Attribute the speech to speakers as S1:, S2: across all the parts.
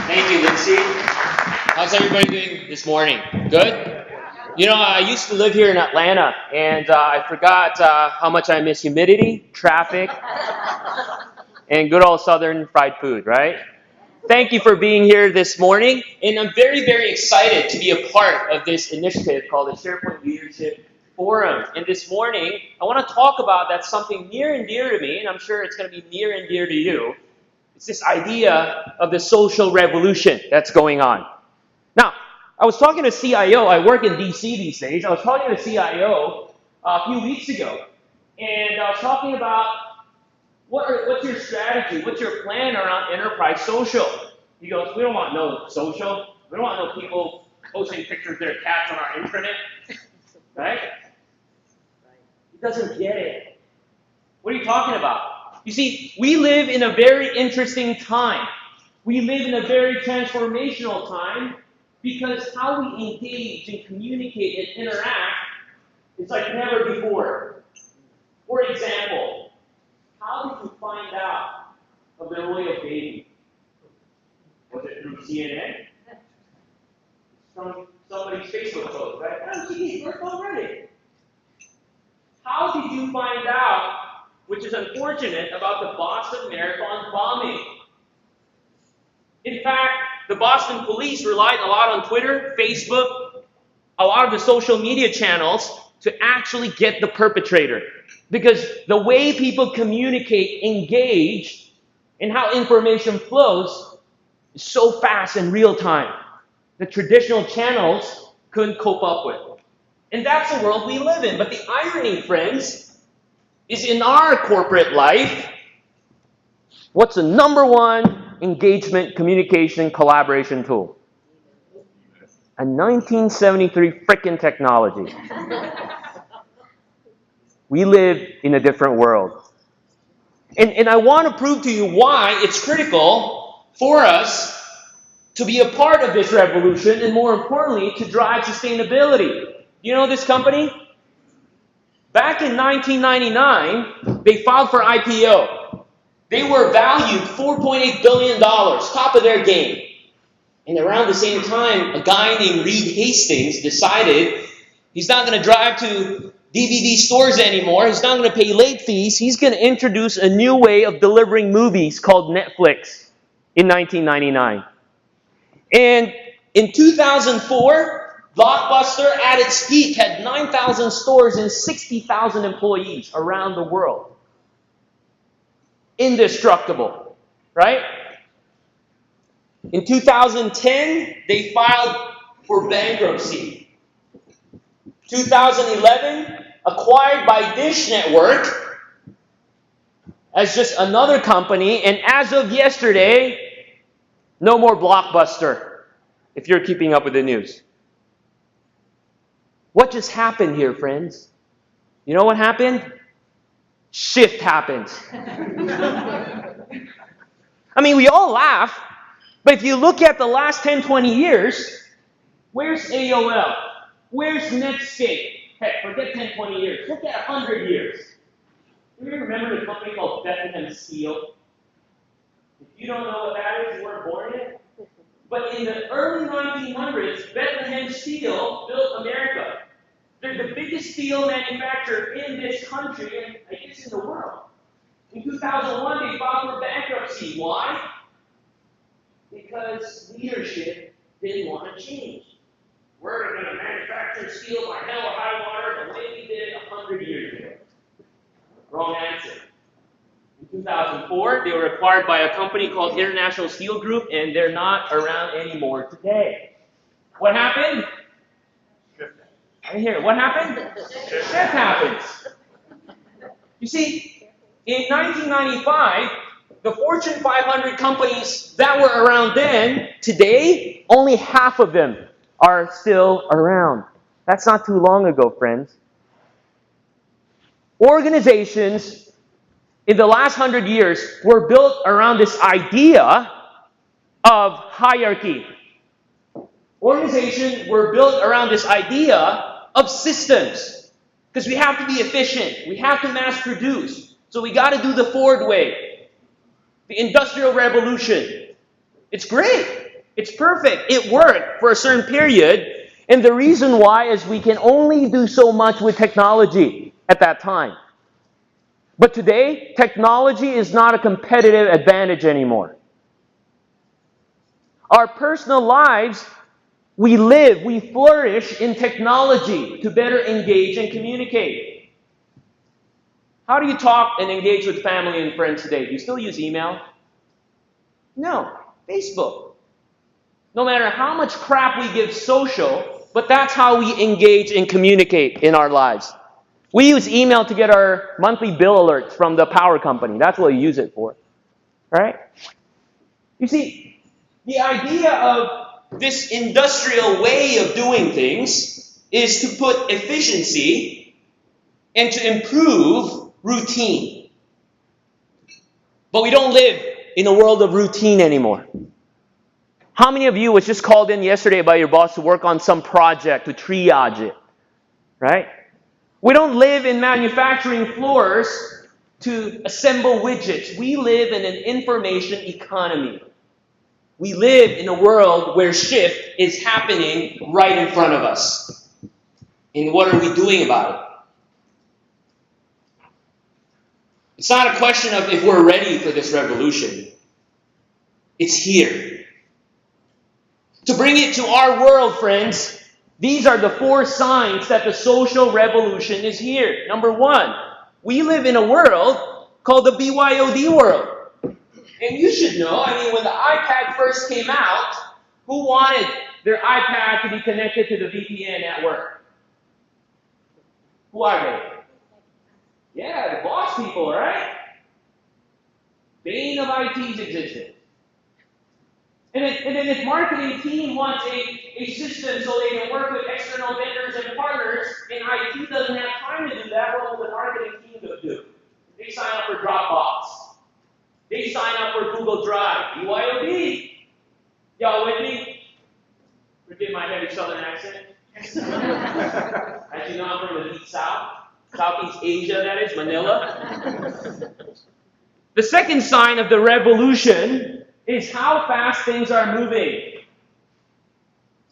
S1: Thank you, Lindsay. How's everybody doing this morning? Good? You know, I used to live here in Atlanta, and I forgot how much I miss humidity, traffic, and good old Southern fried food, right? Thank you for being here this morning, and I'm very, very excited to be a part of this initiative called the SharePoint Leadership Forum. And this morning, I want to talk about that's something near and dear to me, and I'm sure it's going to be near and dear to you. It's this idea of the social revolution that's going on. Now, I was talking to CIO. I work in DC these days. I was talking to CIO a few weeks ago, and I was talking about what's your strategy? What's your plan around enterprise social? He goes, we don't want no social. We don't want no people posting pictures of their cats on our intranet. Right? He doesn't get it. What are you talking about? You see, we live in a very interesting time. We live in a very transformational time because how we engage and communicate and interact is like never before. For example, how did you find out of the royal baby? Was it through CNN? Somebody's Facebook post, right? Oh, geez, we're already. How did you find out, which is unfortunate, about the Boston Marathon bombing? In fact, the Boston police relied a lot on Twitter, Facebook, a lot of the social media channels to actually get the perpetrator. Because the way people communicate, engage, and how information flows is so fast in real time that traditional channels couldn't cope up with. And that's the world we live in. But the irony, friends, is in our corporate life, what's the number one engagement, communication, collaboration tool? A 1973 frickin' technology. We live in a different world. And I want to prove to you why it's critical for us to be a part of this revolution and, more importantly, to drive sustainability. You know this company? Back in 1999, they filed for IPO. They were valued $4.8 billion, top of their game. And around the same time, a guy named Reed Hastings decided he's not going to drive to DVD stores anymore. He's not going to pay late fees. He's going to introduce a new way of delivering movies called Netflix in 1999. And in 2004, Blockbuster at its peak had 9,000 stores and 60,000 employees around the world. Indestructible, right? In 2010, they filed for bankruptcy. 2011, acquired by Dish Network as just another company, and as of yesterday, no more Blockbuster, if you're keeping up with the news. What just happened here, friends? You know what happened? Shift happens. I mean, we all laugh, but if you look at the last 10, 20 years, where's AOL? Where's Netscape? Heck, forget 10, 20 years. Look at 100 years. Do you remember the company called Bethlehem Steel? If you don't know what that is, you weren't born yet. But in the early 1900s, Bethlehem Steel built America. They're the biggest steel manufacturer in this country and I guess in the world. In 2001, they filed for bankruptcy. Why? Because leadership didn't want to change. We're going to manufacture steel by hell or high water the way we did 100 years ago. Wrong answer. In 2004, they were acquired by a company called International Steel Group, and they're not around anymore today. What happened? Right here. What happened? Shift happens. You see, in 1995, the Fortune 500 companies that were around then, today, only half of them are still around. That's not too long ago, friends. Organizations in the last 100 years were built around this idea of hierarchy. Organizations were built around this idea of systems. Because we have to be efficient. We have to mass produce. So we got to do the Ford way. The Industrial Revolution. It's great. It's perfect. It worked for a certain period. And the reason why is we can only do so much with technology at that time. But today, technology is not a competitive advantage anymore. Our personal lives, we flourish in technology to better engage and communicate. How do you talk and engage with family and friends today? Do you still use email? No. Facebook. No matter how much crap we give social, but that's how we engage and communicate in our lives. We use email to get our monthly bill alerts from the power company. That's what we use it for. Right? You see, the idea of this industrial way of doing things is to put efficiency and to improve routine. But we don't live in a world of routine anymore. How many of you was just called in yesterday by your boss to work on some project, to triage it? Right? We don't live in manufacturing floors to assemble widgets. We live in an information economy. We live in a world where shift is happening right in front of us. And what are we doing about it? It's not a question of if we're ready for this revolution. It's here. To bring it to our world, friends, these are the 4 signs that the social revolution is here. Number 1, we live in a world called the BYOD world. And you should know, when the iPad first came out, who wanted their iPad to be connected to the VPN at work? Who are they? Yeah, the boss people, right? Bane of IT's existence. And then if marketing team wants a system so they can work with external vendors and partners, and IT doesn't have time to do that, what will the marketing team do? They sign up for Dropbox. They sign up for Google Drive. BYOD. Y'all with me? Forgive my heavy southern accent. As you know, I'm from the deep south. Southeast Asia, that is, Manila. The second sign of the revolution is how fast things are moving.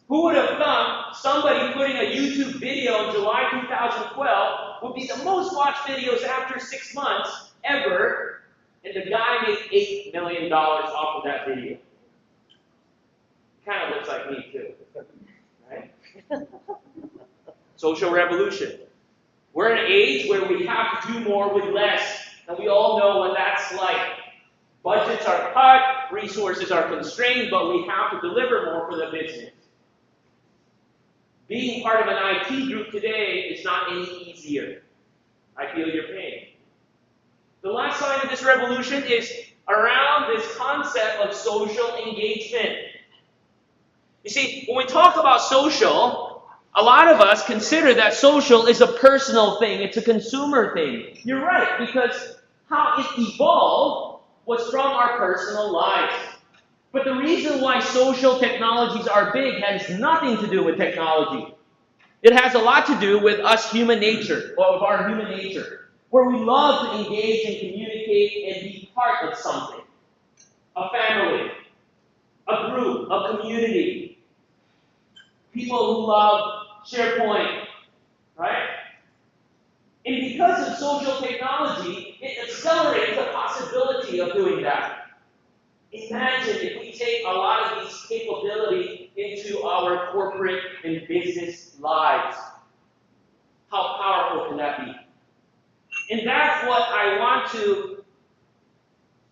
S1: Who would have thought somebody putting a YouTube video in July 2012 would be the most watched videos after 6 months ever, and the guy made $8 million off of that video? Kind of looks like me too, right? Social revolution. We're in an age where we have to do more with less, and we all know what that's like. Budgets are cut, resources are constrained, but we have to deliver more for the business. Being part of an IT group today is not any easier. I feel your pain. The last sign of this revolution is around this concept of social engagement. You see, when we talk about social, a lot of us consider that social is a personal thing, it's a consumer thing. You're right, because how it evolved was from our personal lives. But the reason why social technologies are big has nothing to do with technology. It has a lot to do with us human nature, or with our human nature, where we love to engage and communicate and be part of something. A family, a group, a community. People who love SharePoint, right? And because of social technology, it accelerates the possibility of doing that. Imagine if we take a lot of these capabilities into our corporate and business lives. How powerful can that be? And that's what I want to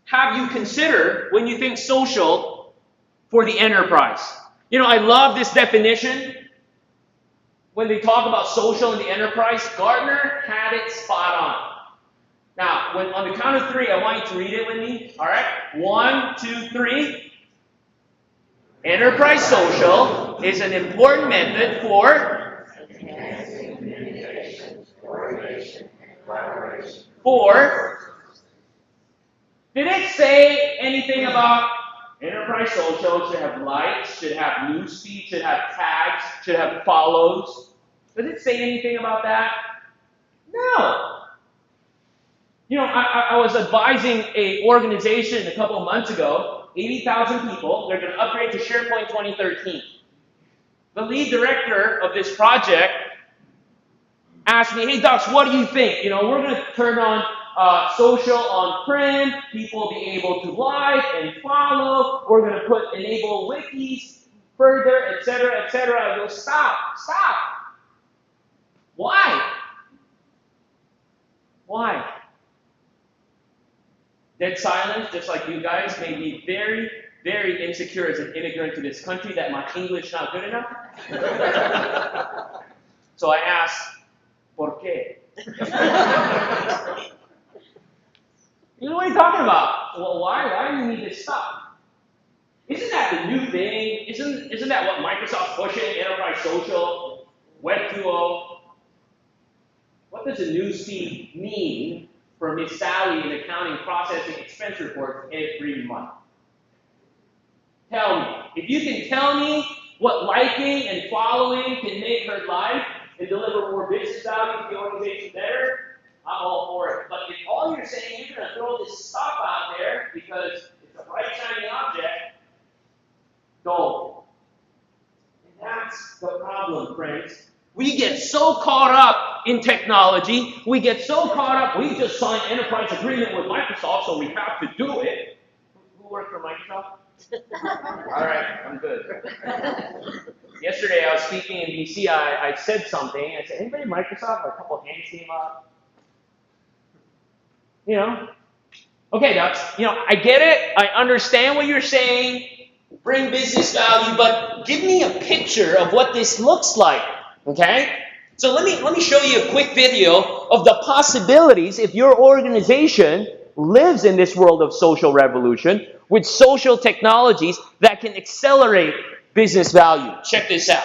S1: have you consider when you think social for the enterprise. I love this definition. When they talk about social in the enterprise, Gartner had it spot on. Now, on the count of 3, I want you to read it with me. All right? 1, 2, 3. Enterprise social is an important method for enhancing communication, coordination, and collaboration. Did it say anything about enterprise social should have likes, should have newsfeed, should have tags, should have follows? Does it say anything about that? No. I was advising an organization a couple of months ago, 80,000 people. They're going to upgrade to SharePoint 2013. The lead director of this project asked me, hey, Dux, what do you think? We're going to turn on social on-prem. People will be able to like and follow. We're going to enable wikis further, etc., etc. I go, stop. Why? Dead silence, just like you guys, made me very, very insecure as an immigrant to this country that my English not good enough. So I asked, ¿por qué? You know what I'm talking about? Well, why do you need this stuff? Isn't that the new thing? Isn't that what Microsoft's pushing? Enterprise social, Web 2.0? What does a newsfeed mean for Miss Sally in accounting, processing, expense reports every month? Tell me. If you can tell me what liking and following can make her life and deliver more business value to the organization better, I'm all for it. But if all you're saying, you're going to throw this stuff out there because it's a bright, shiny object, don't. And that's the problem, friends. We get so caught up in technology, we get so caught up, we just signed enterprise agreement with Microsoft, so we have to do it. Who works for Microsoft? All right, I'm good. Yesterday I was speaking in DC, I said something, I said, anybody Microsoft? A couple of hands came up. Okay, Dux, I get it, I understand what you're saying, bring business value, but give me a picture of what this looks like, okay? So let me show you a quick video of the possibilities if your organization lives in this world of social revolution with social technologies that can accelerate business value. Check this out.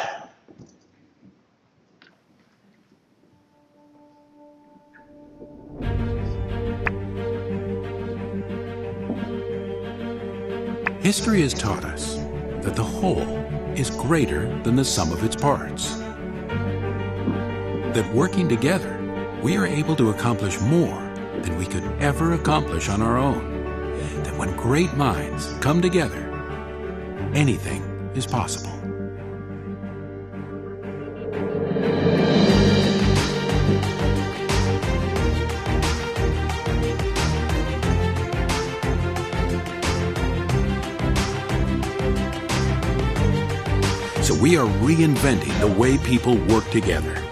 S2: History has taught us that the whole is greater than the sum of its parts. That working together, we are able to accomplish more than we could ever accomplish on our own. That when great minds come together, anything is possible. So we are reinventing the way people work together.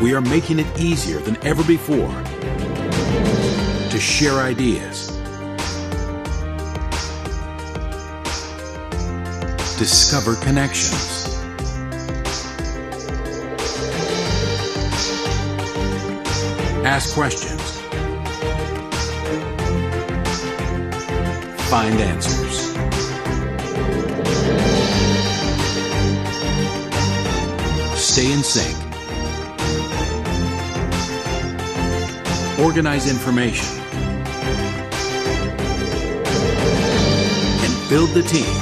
S2: We are making it easier than ever before to share ideas, discover connections, ask questions, find answers. Stay in sync. Organize information. And build the team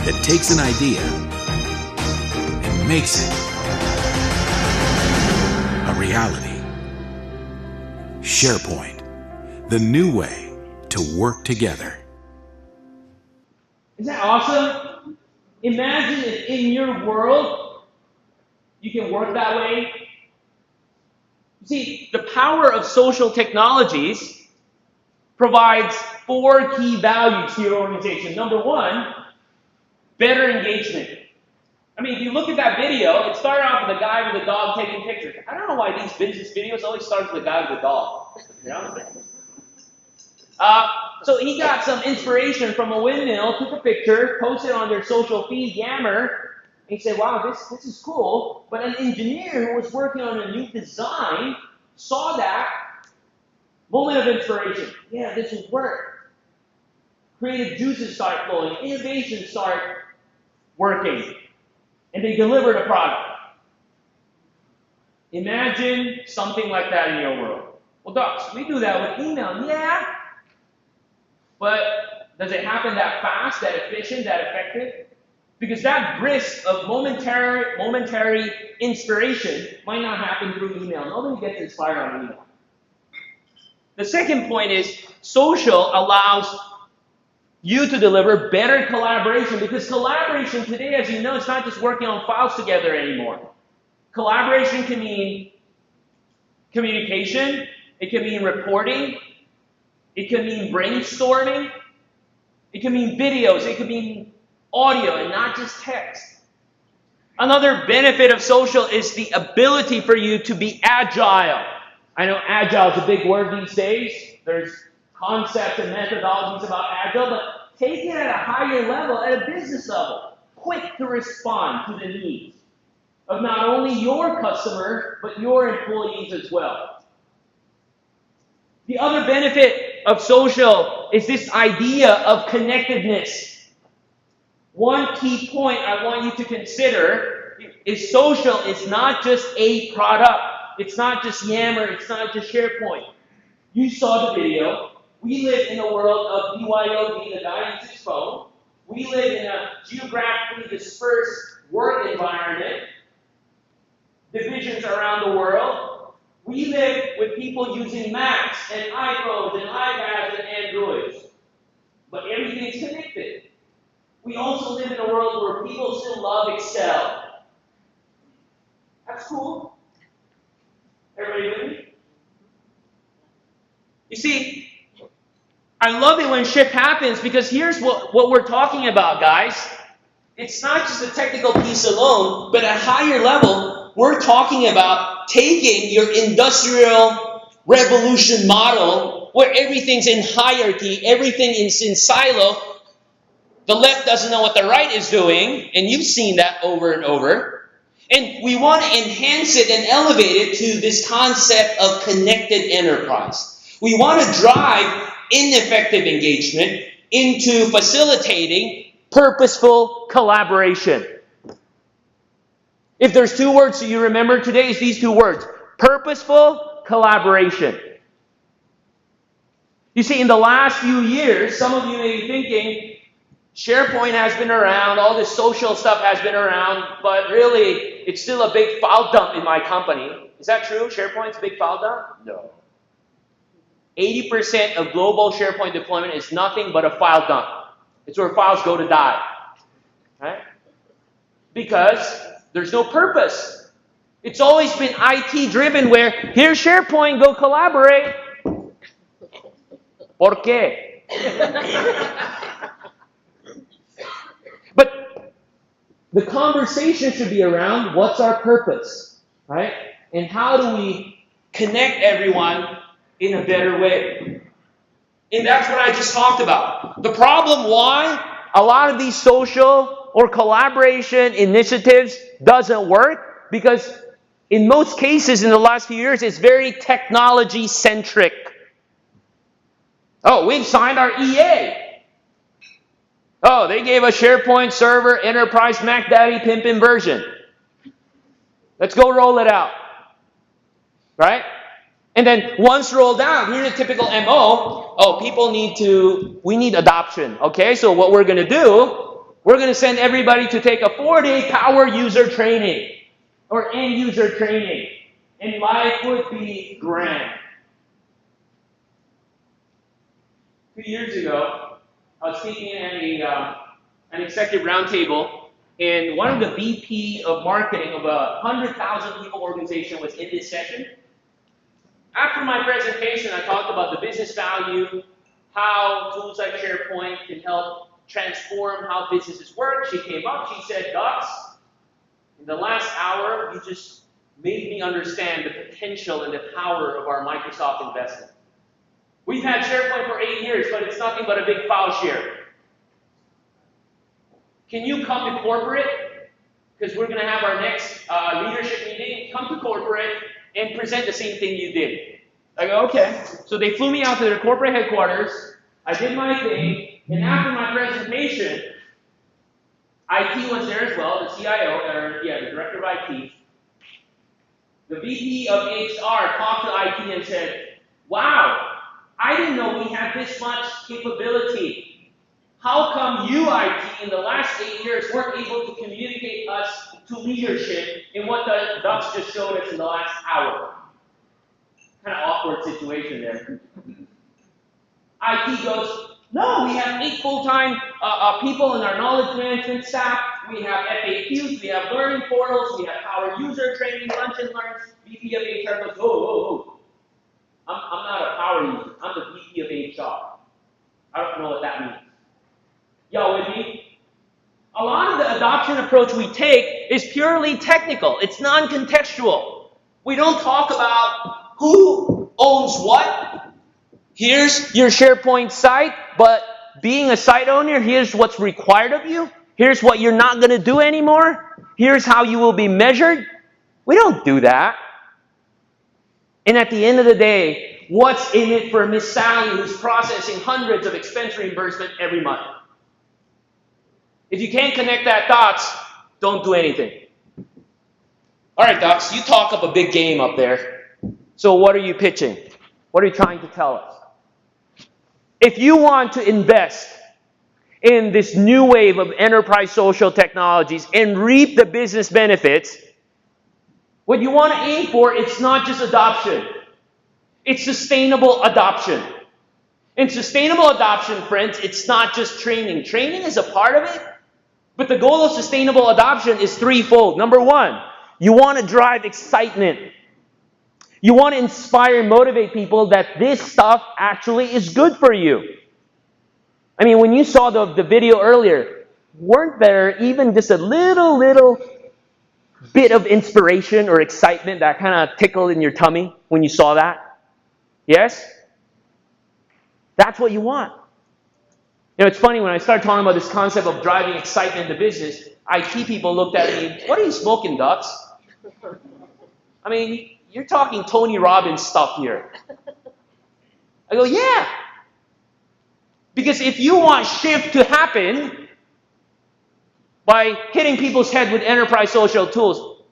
S2: that takes an idea and makes it a reality. SharePoint, the new way to work together.
S1: Isn't that awesome? Imagine if in your world you can work that way. You see, the power of social technologies provides 4 key values to your organization. Number 1, better engagement. I mean, if you look at that video, it started off with a guy with a dog taking pictures. I don't know why these business videos always start with a guy with a dog. So he got some inspiration from a windmill, took a picture, posted on their social feed, Yammer. He said, wow, this is cool. But an engineer who was working on a new design saw that moment of inspiration. Yeah, this would work. Creative juices start flowing. Innovations start working. And they delivered a product. Imagine something like that in your world. Well, Dux, we do that with email. Yeah. But does it happen that fast, that efficient, that effective? Because that brisk of momentary inspiration might not happen through email. Nobody gets inspired on email. The second point is social allows you to deliver better collaboration, because collaboration today, as you know, it's not just working on files together anymore. Collaboration can mean communication, it can mean reporting, it can mean brainstorming, it can mean videos, it can mean audio and not just text. Another benefit of social is the ability for you to be agile. I know agile is a big word these days. There's concepts and methodologies about agile, but take it at a higher level, at a business level. Quick to respond to the needs of not only your customer, but your employees as well. The other benefit of social is this idea of connectedness. One key point I want you to consider is social is not just a product. It's not just Yammer. It's not just SharePoint. You saw the video. We live in a world of BYOD, the guy uses his phone. We live in a geographically dispersed work environment, divisions around the world. We live with people using Macs and iPhones and iPads and Androids. But everything's connected. We also live in a world where people still love Excel. That's cool. Everybody with me? You see, I love it when shift happens, because here's what we're talking about, guys. It's not just a technical piece alone, but at a higher level, we're talking about taking your industrial revolution model where everything's in hierarchy, everything is in silo. The left doesn't know what the right is doing, and you've seen that over and over. And we want to enhance it and elevate it to this concept of connected enterprise. We want to drive ineffective engagement into facilitating purposeful collaboration. If there's two words you remember today, it's these two words: purposeful collaboration. You see, in the last few years, some of you may be thinking, SharePoint has been around, all this social stuff has been around, but really, it's still a big file dump in my company. Is that true? SharePoint's a big file dump? No. 80% of global SharePoint deployment is nothing but a file dump. It's where files go to die. Right? Because there's no purpose. It's always been IT driven, where here's SharePoint, go collaborate. ¿Por qué? But the conversation should be around what's our purpose, right? And how do we connect everyone in a better way? And that's what I just talked about. The problem why a lot of these social or collaboration initiatives doesn't work, because in most cases in the last few years, it's very technology centric. Oh, we've signed our EA. Oh, they gave us SharePoint Server Enterprise Mac Daddy Pimpin' version. Let's go roll it out. Right? And then once rolled out, here's a typical MO. Oh, we need adoption. Okay, so what we're going to do, we're going to send everybody to take a 4-day power user training or end user training. And life would be grand. 2 years ago, I was speaking at an executive roundtable, and one of the VP of marketing of a 100,000 people organization was in this session. After my presentation, I talked about the business value, how tools like SharePoint can help transform how businesses work. She came up, she said, "Gus, in the last hour, you just made me understand the potential and the power of our Microsoft investment. We've had SharePoint for 8 years, but it's nothing but a big file share. Can you come to corporate? Because we're going to have our next leadership meeting. Come to corporate and present the same thing you did." I go, okay. So they flew me out to their corporate headquarters. I did my thing. And after my presentation, IT was there as well, the CIO, the director of IT. The VP of HR talked to IT and said, "Wow, I didn't know we had this much capability. How come you, IT, in the last 8 years weren't able to communicate us to leadership in what the Ducks just showed us in the last hour?" Kind of awkward situation there. IT goes, no, we have 8 full-time people in our knowledge management staff. We have FAQs, we have learning portals, we have power user training, lunch and learns. VP of HR goes, whoa. I'm not a power user. I'm the VP of HR. I don't know what that means. Y'all with me? A lot of the adoption approach we take is purely technical. It's non-contextual. We don't talk about who owns what. Here's your SharePoint site, but being a site owner, here's what's required of you. Here's what you're not going to do anymore. Here's how you will be measured. We don't do that. And at the end of the day, what's in it for Miss Sally who's processing hundreds of expense reimbursement every month? If you can't connect that dots, don't do anything. All right, Docs, you talk up a big game up there. So what are you pitching? What are you trying to tell us? If you want to invest in this new wave of enterprise social technologies and reap the business benefits, what you want to aim for, it's not just adoption. It's sustainable adoption. And sustainable adoption, friends, it's not just training. Training is a part of it, but the goal of sustainable adoption is threefold. Number one, you want to drive excitement. You want to inspire and motivate people that this stuff actually is good for you. I mean, when you saw the video earlier, weren't there even just a little bit of inspiration or excitement that kind of tickled in your tummy when you saw that? Yes? That's what you want. You know, it's funny, when I started talking about this concept of driving excitement into business, IT people looked at me, what are you smoking, Ducks? I mean, you're talking Tony Robbins stuff here. I go, yeah. Because if you want shift to happen by hitting people's head with enterprise social tools,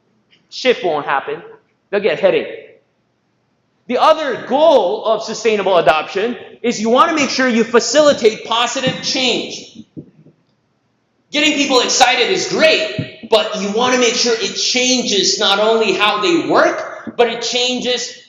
S1: shift won't happen. They'll get headache. The other goal of sustainable adoption is you want to make sure you facilitate positive change. Getting people excited is great, but you want to make sure it changes not only how they work, but it changes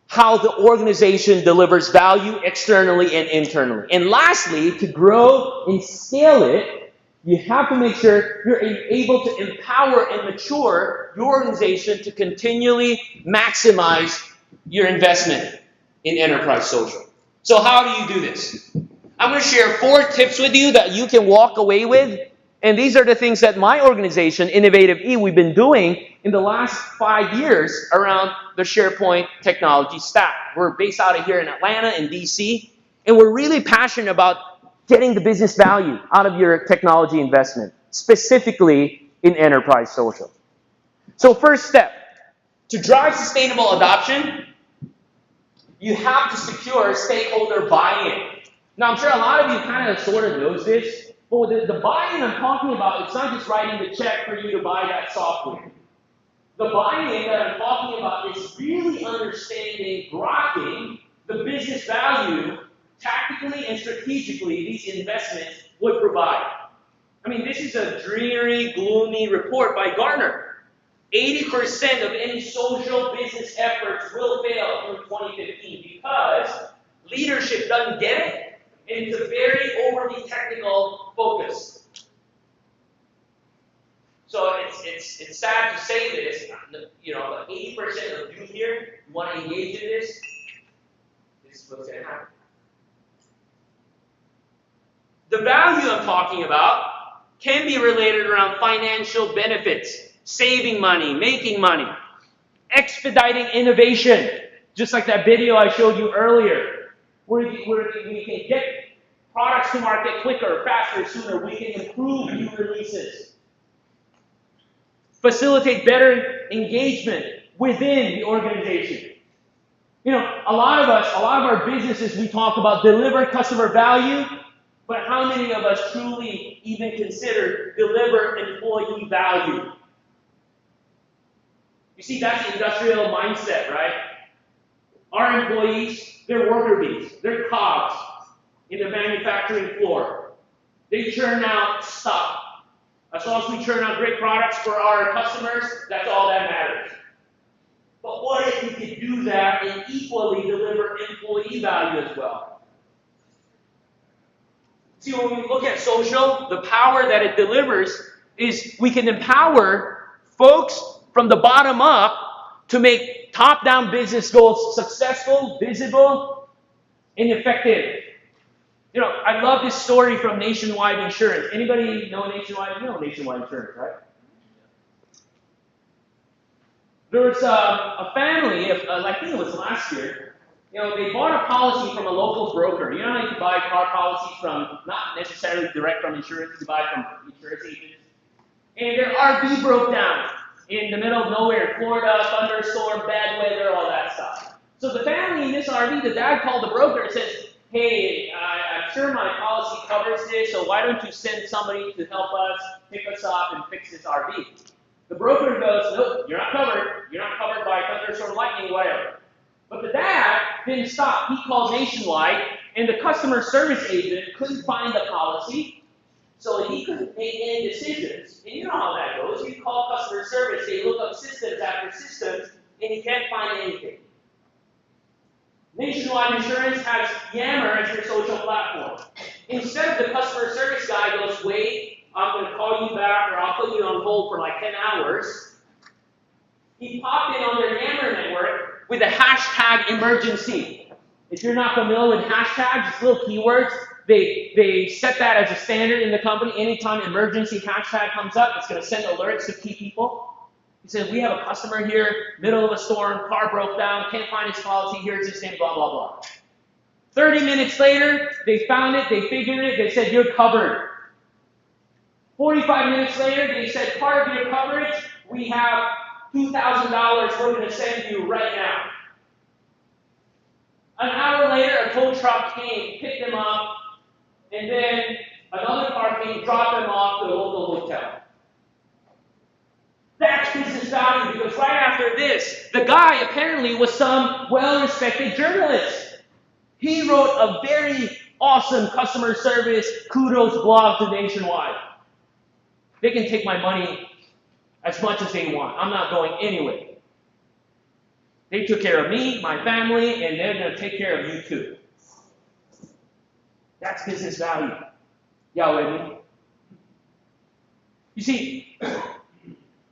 S1: how the organization delivers value externally and internally. And lastly, to grow and scale it, you have to make sure you're able to empower and mature your organization to continually maximize your investment in enterprise social. So how do you do this? I'm going to share 4 tips with you that you can walk away with. And these are the things that my organization, Innovative E, we've been doing in the last 5 years around the SharePoint technology stack. We're based out of here in Atlanta and DC, and we're really passionate about getting the business value out of your technology investment, specifically in enterprise social. So first step, to drive sustainable adoption, you have to secure stakeholder buy-in. Now, I'm sure a lot of you kind of sort of knows this, but with the buy-in I'm talking about, it's not just writing the check for you to buy that software. The buy-in that I'm talking about is really understanding, grokking the business value tactically and strategically these investments would provide. I mean, this is a dreary, gloomy report by Gartner. 80% of any social business efforts will fail through 2015 because leadership doesn't get it, and it's a very overly technical focus. So it's sad to say this, you know, but 80% of you here who want to engage in this is what's going to happen. The value I'm talking about can be related around financial benefits, saving money, making money, expediting innovation, just like that video I showed you earlier, where we can get products to market quicker, faster, sooner. We can improve new releases. Facilitate better engagement within the organization. You know, a lot of our businesses, we talk about deliver customer value, but how many of us truly even consider deliver employee value? You see, that's the industrial mindset, right? Our employees, they're worker bees, they're cogs in the manufacturing floor. They churn out stuff. As long as we churn out great products for our customers, that's all that matters. But what if we could do that and equally deliver employee value as well? See, when we look at social, the power that it delivers is we can empower folks from the bottom up to make top-down business goals successful, visible, and effective. You know, I love this story from Nationwide Insurance. Anybody know Nationwide? You know Nationwide Insurance, right? There was a family, I think it was last year, you know, they bought a policy from a local broker. You know how you can buy car policies from, not necessarily direct from insurance, you buy from insurance agents. And their RV broke down in the middle of nowhere, Florida, thunderstorm, bad weather, all that stuff. So the family in this RV, the dad called the broker and said, hey, I'm sure my policy covers this, so why don't you send somebody to help us, pick us up, and fix this RV? The broker goes, nope, you're not covered. You're not covered by thunderstorm, lightning, whatever. But the dad didn't stop. He called Nationwide, and the customer service agent couldn't find the policy, so he couldn't make any decisions. And you know how that goes. You call customer service, they look up systems after systems, and you can't find anything. Nationwide Insurance has Yammer as your social platform. Instead of the customer service guy goes, wait, I'm going to call you back, or I'll put you on hold for like 10 hours, he popped in on their Yammer network with a hashtag emergency. If you're not familiar with hashtags, it's little keywords. They set that as a standard in the company. Anytime emergency hashtag comes up, it's going to send alerts to key people. He said, we have a customer here, middle of a storm, car broke down, can't find his policy, here's his name, blah, blah, blah. 30 minutes later, they found it, they figured it, they said, you're covered. 45 minutes later, they said, part of your coverage, we have $2,000 we're going to send you right now. An hour later, a tow truck came, picked them up, and then another car came, dropped them off to a local hotel. That's business value, because right after this, the guy apparently was some well-respected journalist. He wrote a very awesome customer service kudos blog to Nationwide. They can take my money as much as they want. I'm not going anywhere. They took care of me, my family, and they're going to take care of you too. That's business value. Y'all with me? You see,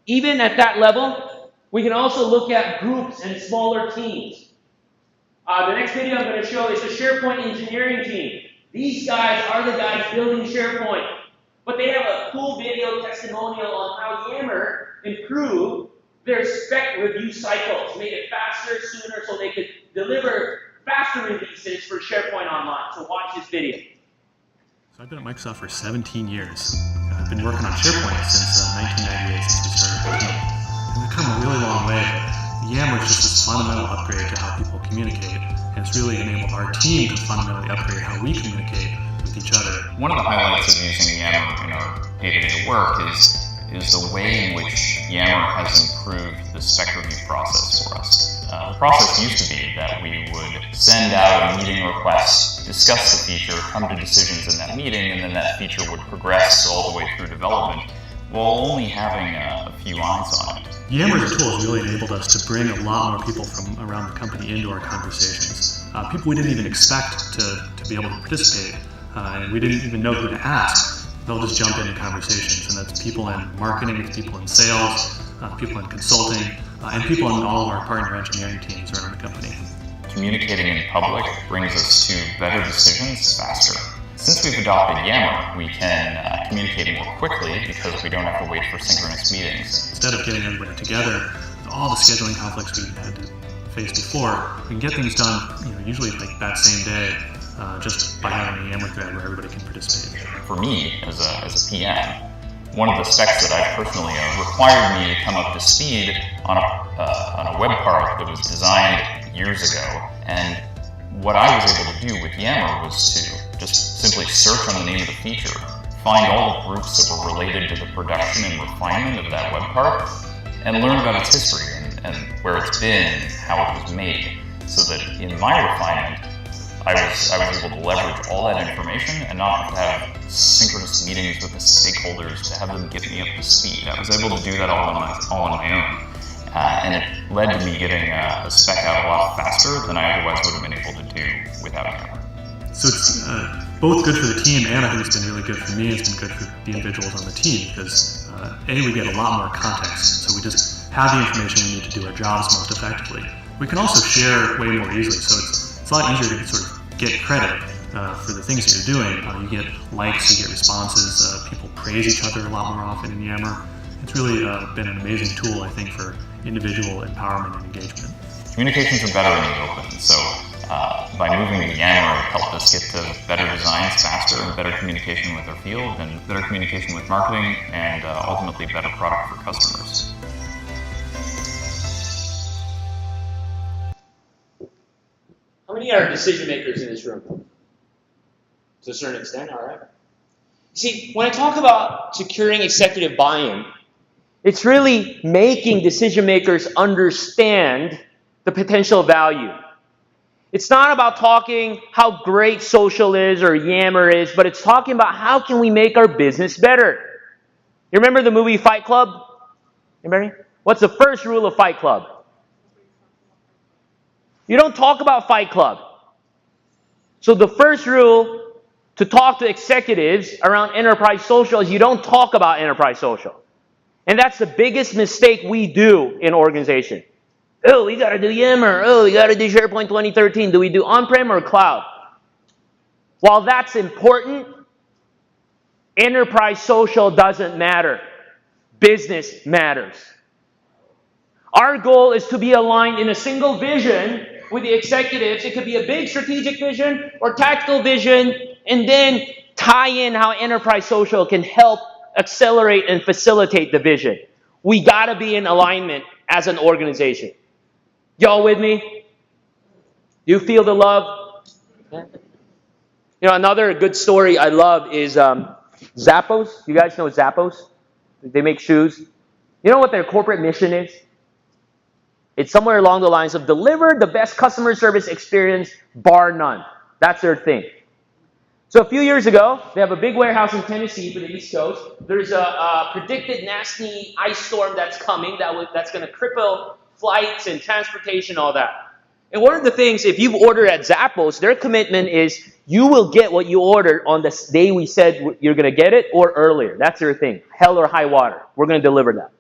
S1: even at that level, we can also look at groups and smaller teams. The next video I'm going to show is the SharePoint engineering team. These guys are the guys building SharePoint. But they have a cool video testimonial on how Yammer improved their spec review cycles, made it faster, sooner, so they could deliver faster releases for SharePoint Online. So watch this video.
S3: So I've been at Microsoft for 17 years. I've been working on SharePoint since 1998, since we started building it. And we've come a really long way, but Yammer is just this fundamental upgrade to how people communicate. And it's really enabled our team to fundamentally upgrade how we communicate with each other.
S4: One of the highlights of using Yammer in our day-to-day work is the way in which Yammer has improved the spec review process for us. The process used to be that we would send out a meeting request, discuss the feature, come to decisions in that meeting, and then that feature would progress all the way through development while only having a few eyes on it.
S3: Yammer as a tool has really enabled us to bring a lot more people from around the company into our conversations. People we didn't even expect to be able to participate, and we didn't even know who to ask. They'll just jump into conversations, and that's people in marketing, it's people in sales, people in consulting, and people in all of our partner engineering teams around the company.
S4: Communicating in public brings us to better decisions faster. Since we've adopted Yammer, we can communicate more quickly because we don't have to wait for synchronous meetings.
S3: Instead of getting everybody together, all the scheduling conflicts we had to face before, we can get things done, usually like that same day, just by having a Yammer thread where everybody can participate.
S4: For me, as a PM, one of the specs that I personally required me to come up to speed on a web part that was designed years ago, and what I was able to do with Yammer was to just simply search on the name of the feature, find all the groups that were related to the production and refinement of that web part, and learn about its history and where it's been, how it was made, so that in my refinement, I was able to leverage all that information and not have to have synchronous meetings with the stakeholders to have them get me up to speed. I was able to do that all on my own. And it led to me getting a spec out a lot faster than I otherwise would have been able to do without Yammer.
S3: So it's both good for the team, and I think it's been really good for me. It's been good for the individuals on the team because we get a lot more context, so we just have the information we need to do our jobs most effectively. We can also share way more easily, so it's a lot easier to sort of get credit for the things that you're doing. You get likes, you get responses, people praise each other a lot more often in Yammer. It's really been an amazing tool, I think, for individual empowerment and engagement.
S4: Communications are better in the open, so by moving to Yammer, it helped us get to better designs faster and better communication with our field and better communication with marketing and ultimately better product for customers.
S1: How many are decision makers in this room? To a certain extent, all right. See, when I talk about securing executive buy-in, it's really making decision makers understand the potential value. It's not about talking how great social is or Yammer is, but it's talking about how can we make our business better. You remember the movie Fight Club? Anybody? What's the first rule of Fight Club? You don't talk about Fight Club. So the first rule to talk to executives around enterprise social is you don't talk about enterprise social. And that's the biggest mistake we do in organization. Oh, we got to do Yammer. Oh, we got to do SharePoint 2013. Do we do on-prem or cloud? While that's important, enterprise social doesn't matter. Business matters. Our goal is to be aligned in a single vision with the executives. It could be a big strategic vision or tactical vision, and then tie in how enterprise social can help accelerate and facilitate the vision. We got to be in alignment as an organization. Y'all with me? You feel the love? You know, another good story I love is Zappos. You guys know Zappos? They make shoes. You know what their corporate mission is? It's somewhere along the lines of deliver the best customer service experience, bar none. That's their thing. So a few years ago, they have a big warehouse in Tennessee for the East Coast. There's a predicted nasty ice storm that's coming that's going to cripple flights and transportation, all that. And one of the things, if you've ordered at Zappos, their commitment is you will get what you ordered on the day we said you're going to get it or earlier. That's their thing. Hell or high water. We're going to deliver that.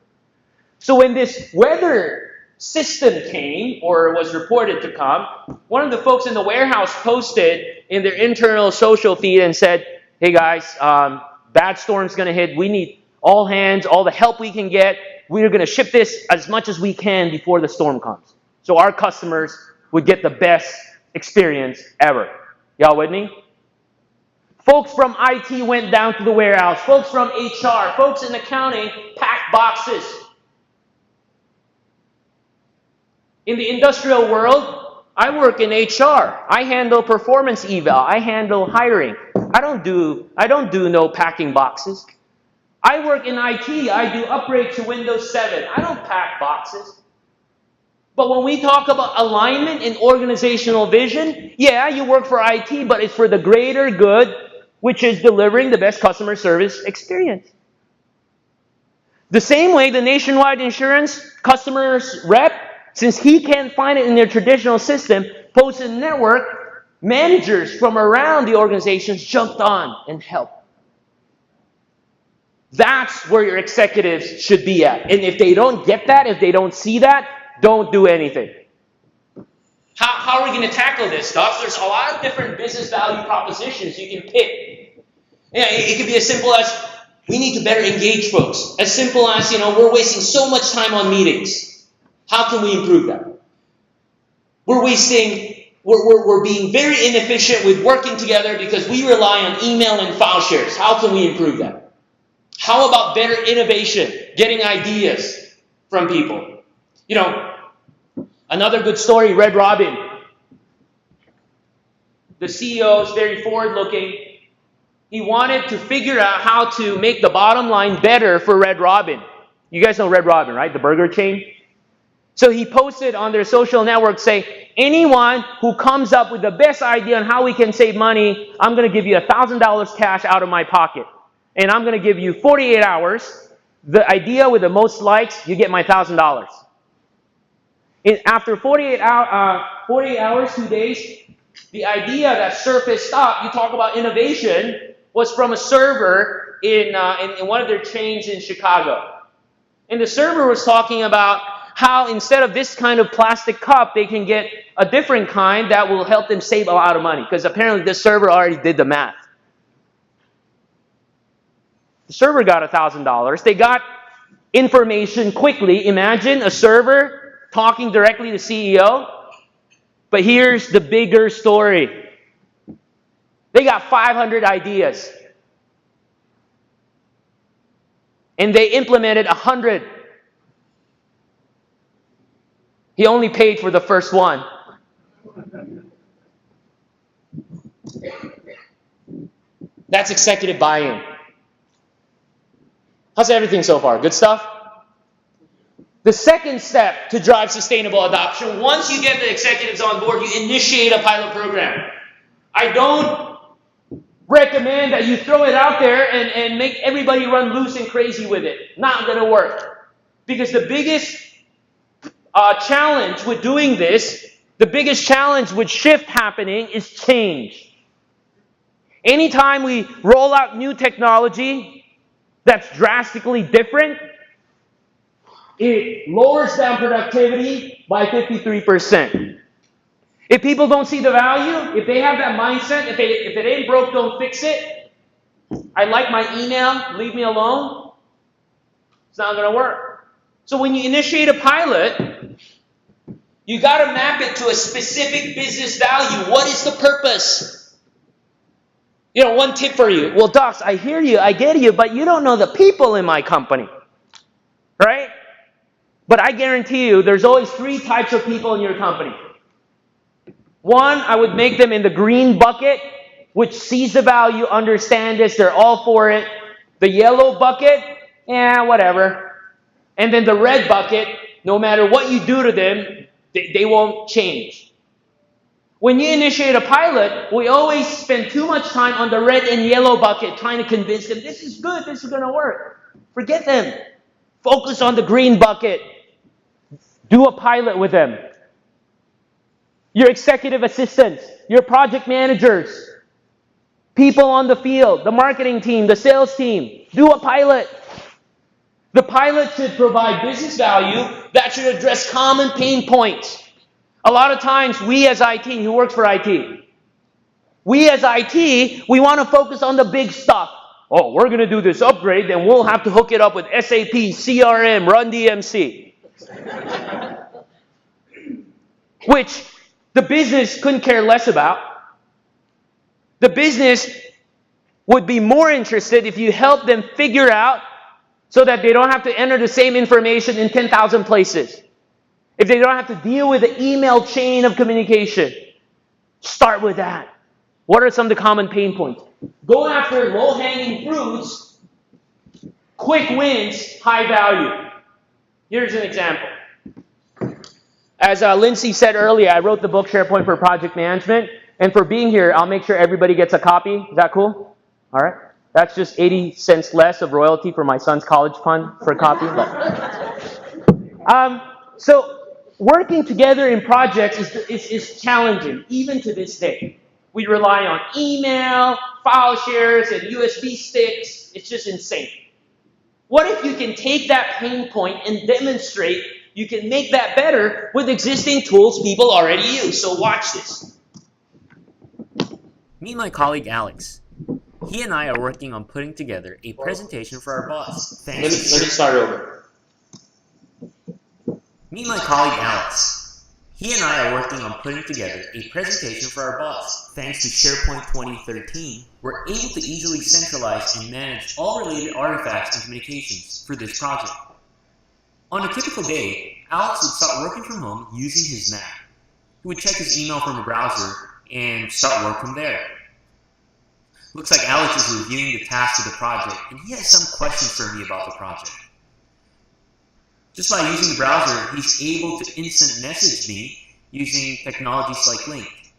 S1: So when this weather system came, or was reported to come, one of the folks in the warehouse posted in their internal social feed and said, hey guys, bad storm's going to hit. We need all hands, all the help we can get. We're going to ship this as much as we can before the storm comes. So our customers would get the best experience ever. Y'all with me? Folks from IT went down to the warehouse. Folks from HR, folks in accounting packed boxes. In the industrial world, I work in HR. I handle performance eval. I handle hiring. I don't do no packing boxes. I work in IT. I do upgrade to Windows 7. I don't pack boxes. But when we talk about alignment in organizational vision, yeah, you work for IT, but it's for the greater good, which is delivering the best customer service experience. The same way the Nationwide Insurance customers rep, since he can't find it in their traditional system, posted network, managers from around the organizations jumped on and helped. That's where your executives should be at. And if they don't get that, if they don't see that, don't do anything. How are we going to tackle this stuff? There's a lot of different business value propositions you can pick. Yeah, it could be as simple as we need to better engage folks. As simple as, we're wasting so much time on meetings. How can we improve that? We're being very inefficient with working together because we rely on email and file shares. How can we improve that? How about better innovation, getting ideas from people? Another good story, Red Robin. The CEO is very forward-looking. He wanted to figure out how to make the bottom line better for Red Robin. You guys know Red Robin, right? The burger chain. So he posted on their social network, say, anyone who comes up with the best idea on how we can save money, I'm going to give you $1,000 cash out of my pocket. And I'm going to give you 48 hours. The idea with the most likes, you get my $1,000. After 48 hours, 2 days, The idea that surfaced up, you talk about innovation, was from a server in one of their chains in Chicago. And the server was talking about how instead of this kind of plastic cup, they can get a different kind that will help them save a lot of money. Because apparently this server already did the math. The server got $1,000. They got information quickly. Imagine a server talking directly to the CEO. But here's the bigger story. They got 500 ideas. And they implemented 100. He only paid for the first one. That's executive buy-in. How's everything so far? Good stuff? The second step to drive sustainable adoption, once you get the executives on board, you initiate a pilot program. I don't recommend that you throw it out there and make everybody run loose and crazy with it. Not going to work. Because the biggest challenge with doing this, the biggest challenge with shift happening is change. Anytime we roll out new technology that's drastically different, it lowers down productivity by 53%. If people don't see the value, if they have that mindset, if it ain't broke, don't fix it. I like my email, leave me alone. It's not going to work. So when you initiate a pilot, you got to map it to a specific business value. What is the purpose? You know, one tip for you. Well, docs, I hear you, I get you, but you don't know the people in my company. Right? But I guarantee you, there's always 3 types of people in your company. One, I would make them in the green bucket, which sees the value, understand this, they're all for it. The yellow bucket, whatever. And then the red bucket, no matter what you do to them, they won't change. When you initiate a pilot, we always spend too much time on the red and yellow bucket trying to convince them, this is good, this is going to work. Forget them. Focus on the green bucket. Do a pilot with them. Your executive assistants, your project managers, people on the field, the marketing team, the sales team, do a pilot. The pilot should provide business value that should address common pain points. A lot of times, we as IT, who works for IT? We as IT, we want to focus on the big stuff. Oh, we're going to do this upgrade, then we'll have to hook it up with SAP, CRM, Run DMC. Which the business couldn't care less about. The business would be more interested if you help them figure out so that they don't have to enter the same information in 10,000 places. If they don't have to deal with the email chain of communication. Start with that. What are some of the common pain points? Go after low-hanging fruits, quick wins, high value. Here's an example. As Lindsay said earlier, I wrote the book SharePoint for Project Management. And for being here, I'll make sure everybody gets a copy. Is that cool? All right. That's just 80 cents less of royalty for my son's college fund for a copy. So working together in projects is challenging, even to this day. We rely on email, file shares, and USB sticks. It's just insane. What if you can take that pain point and demonstrate you can make that better with existing tools people already use? So watch this.
S5: Meet my colleague Alex. He and I are working on putting together a presentation for our boss.
S1: Let me start over.
S5: Meet my colleague Alex. He and I are working on putting together a presentation for our boss. Thanks to SharePoint 2013, we're able to easily centralize and manage all related artifacts and communications for this project. On a typical day, Alex would start working from home using his Mac. He would check his email from a browser and start work from there. Looks like Alex is reviewing the tasks of the project, and he has some questions for me about the project. Just by using the browser, he's able to instant message me using technologies like Link.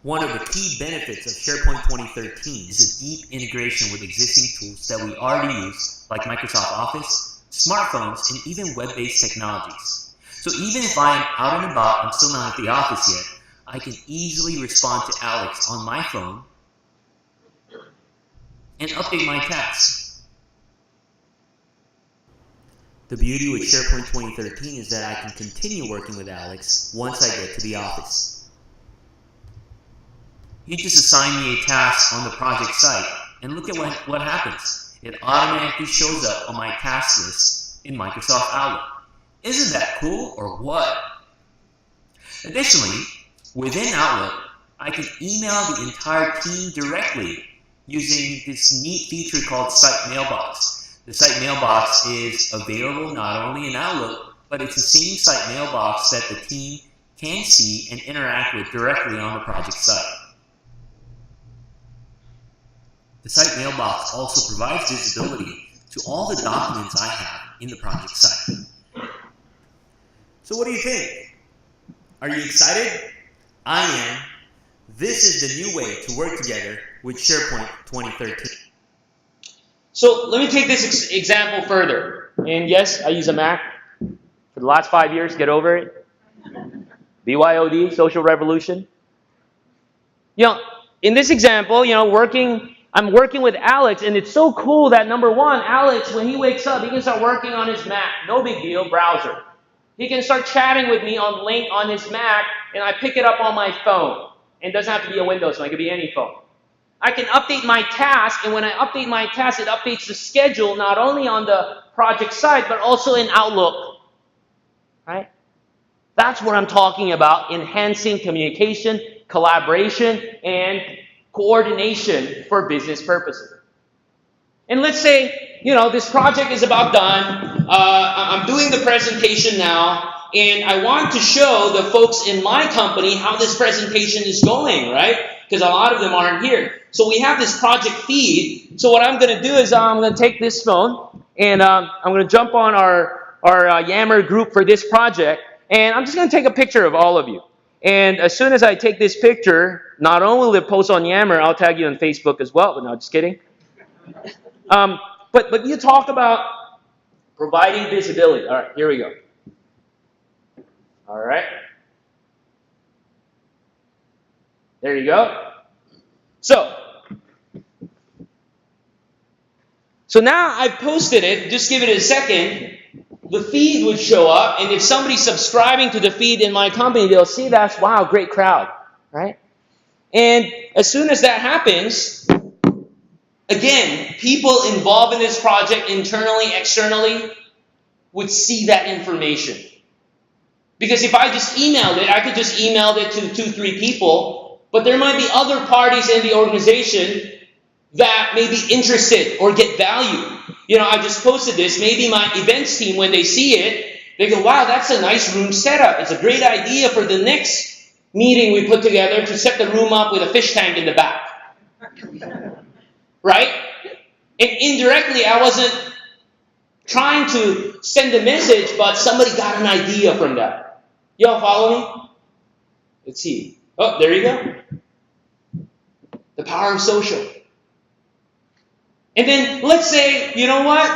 S5: One of the key benefits of SharePoint 2013 is a deep integration with existing tools that we already use, like Microsoft Office, smartphones, and even web-based technologies. So even if I am out and about and still not at the office yet, I can easily respond to Alex on my phone and update my tasks. The beauty with SharePoint 2013 is that I can continue working with Alex once I get to the office. You just assign me a task on the project site, and look at what happens. It automatically shows up on my task list in Microsoft Outlook. Isn't that cool or what? Additionally, within Outlook, I can email the entire team directly using this neat feature called Site Mailbox. The Site Mailbox is available not only in Outlook, but it's the same Site Mailbox that the team can see and interact with directly on the project site. The Site Mailbox also provides visibility to all the documents I have in the project site. So what do you think? Are you excited? I am. This is the new way to work together with SharePoint 2013.
S1: So let me take this example further. And yes, I use a Mac for the last 5 years. Get over it. BYOD, social revolution. In this example, I'm working with Alex, and it's so cool that number one, Alex, when he wakes up, he can start working on his Mac. No big deal, browser. He can start chatting with me on link on his Mac, and I pick it up on my phone. And it doesn't have to be a Windows phone, it could be any phone. I can update my task, and when I update my task, it updates the schedule not only on the project site, but also in Outlook. Right? That's what I'm talking about, enhancing communication, collaboration, and coordination for business purposes. And let's say, this project is about done. I'm doing the presentation now, and I want to show the folks in my company how this presentation is going, right? Because a lot of them aren't here. So we have this project feed. So what I'm going to do is I'm going to take this phone, and I'm going to jump on our Yammer group for this project, and I'm just going to take a picture of all of you. And as soon as I take this picture, not only will it post on Yammer, I'll tag you on Facebook as well. But no, just kidding. But you talk about providing visibility. All right, here we go. All right. There you go. So now I've posted it. Just give it a second. The feed would show up, and if somebody's subscribing to the feed in my company, they'll see that's, wow, great crowd, right? And as soon as that happens, again, people involved in this project, internally, externally, would see that information. Because if I just emailed it, I could just email it to 2-3 people, but there might be other parties in the organization that may be interested or get value. I just posted this. Maybe my events team, when they see it, they go, wow, that's a nice room setup. It's a great idea for the next meeting we put together to set the room up with a fish tank in the back. Right? And indirectly, I wasn't trying to send a message, but somebody got an idea from that. Y'all follow me? Let's see. Oh, there you go. The power of social. And then let's say, you know what?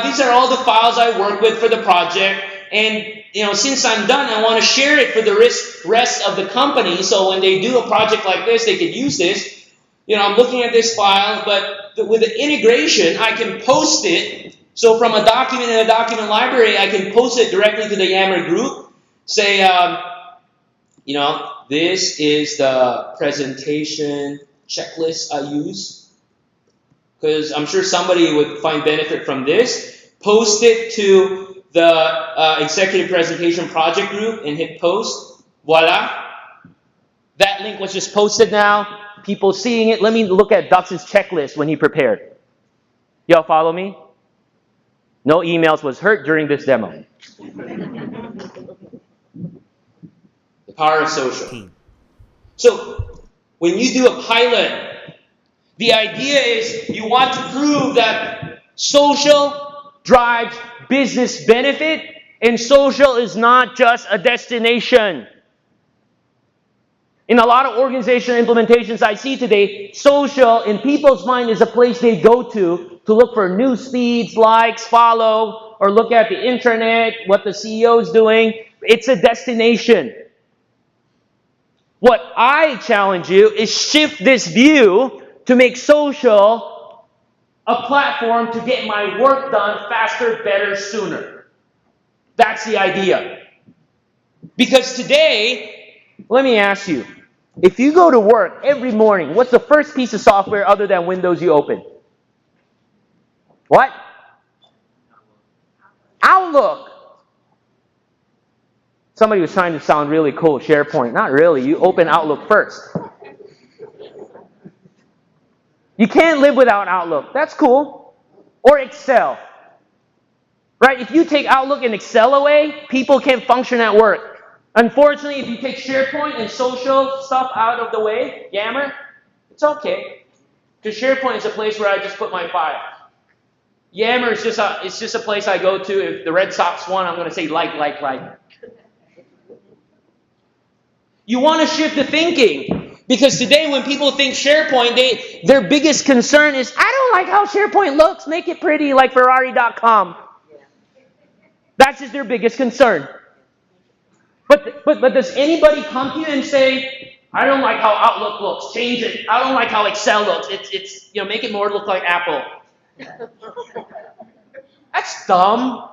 S1: These are all the files I work with for the project. And, since I'm done, I want to share it for the rest of the company. So when they do a project like this, they could use this. I'm looking at this file, but with the integration, I can post it. So from a document in a document library, I can post it directly to the Yammer group. Say, this is the presentation checklist I use. Because I'm sure somebody would find benefit from this. Post it to the executive presentation project group and hit post. Voila. That link was just posted now. People seeing it. Let me look at Dustin's checklist when he prepared. Y'all follow me? No emails was hurt during this demo. The power of social. So when you do a pilot, the idea is you want to prove that social drives business benefit, and social is not just a destination. In a lot of organizational implementations I see today, social in people's mind is a place they go to look for news feeds, likes, follow, or look at the internet, what the CEO is doing. It's a destination. What I challenge you is shift this view to make social a platform to get my work done faster, better, sooner. That's the idea. Because today, let me ask you, if you go to work every morning, what's the first piece of software other than Windows you open? What? Outlook. Somebody was trying to sound really cool, SharePoint. Not really. You open Outlook first. You can't live without Outlook. That's cool. Or Excel. Right? If you take Outlook and Excel away, people can't function at work. Unfortunately, if you take SharePoint and social stuff out of the way, Yammer, it's okay. Because SharePoint is a place where I just put my files. Yammer is just a place I go to. If the Red Sox won, I'm going to say like. You want to shift the thinking. Because today when people think SharePoint, their biggest concern is, I don't like how SharePoint looks. Make it pretty like Ferrari.com. That's just their biggest concern. But does anybody come to you and say, I don't like how Outlook looks. Change it. I don't like how Excel looks. It's make it more look like Apple. That's dumb.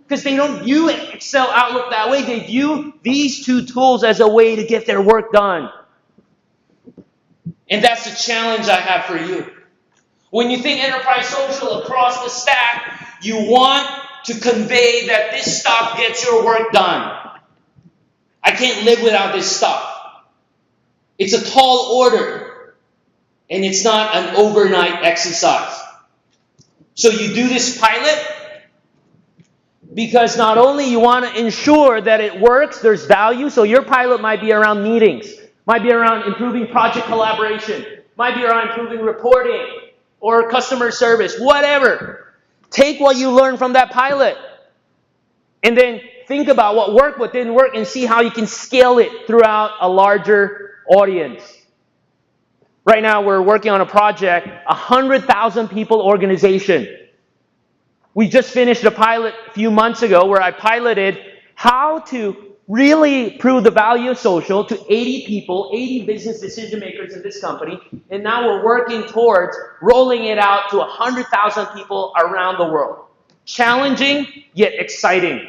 S1: Because they don't view Excel, Outlook that way. They view these two tools as a way to get their work done. And that's the challenge I have for you. When you think enterprise social across the stack, you want to convey that this stuff gets your work done. I can't live without this stuff. It's a tall order. And it's not an overnight exercise. So you do this pilot because not only you want to ensure that it works, there's value. So your pilot might be around meetings, might be around improving project collaboration, might be around improving reporting or customer service, whatever. Take what you learned from that pilot and then think about what worked, what didn't work, and see how you can scale it throughout a larger audience. Right now, we're working on a project, 100,000 people organization. We just finished a pilot a few months ago where I piloted how to really prove the value of social to 80 people, 80 business decision makers in this company. And now we're working towards rolling it out to 100,000 people around the world. Challenging, yet exciting.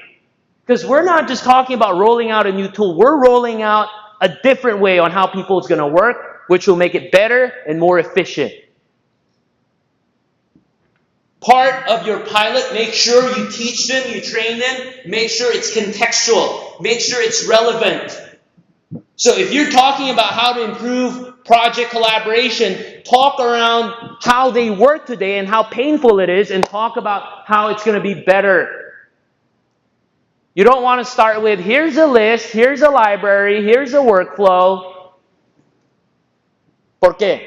S1: Because we're not just talking about rolling out a new tool. We're rolling out a different way on how people is going to work, which will make it better and more efficient. Part of your pilot, make sure you teach them, you train them, make sure it's contextual, make sure it's relevant. So if you're talking about how to improve project collaboration, talk around how they work today and how painful it is, and talk about how it's going to be better. You don't want to start with, here's a list, here's a library, here's a workflow. ¿Por qué?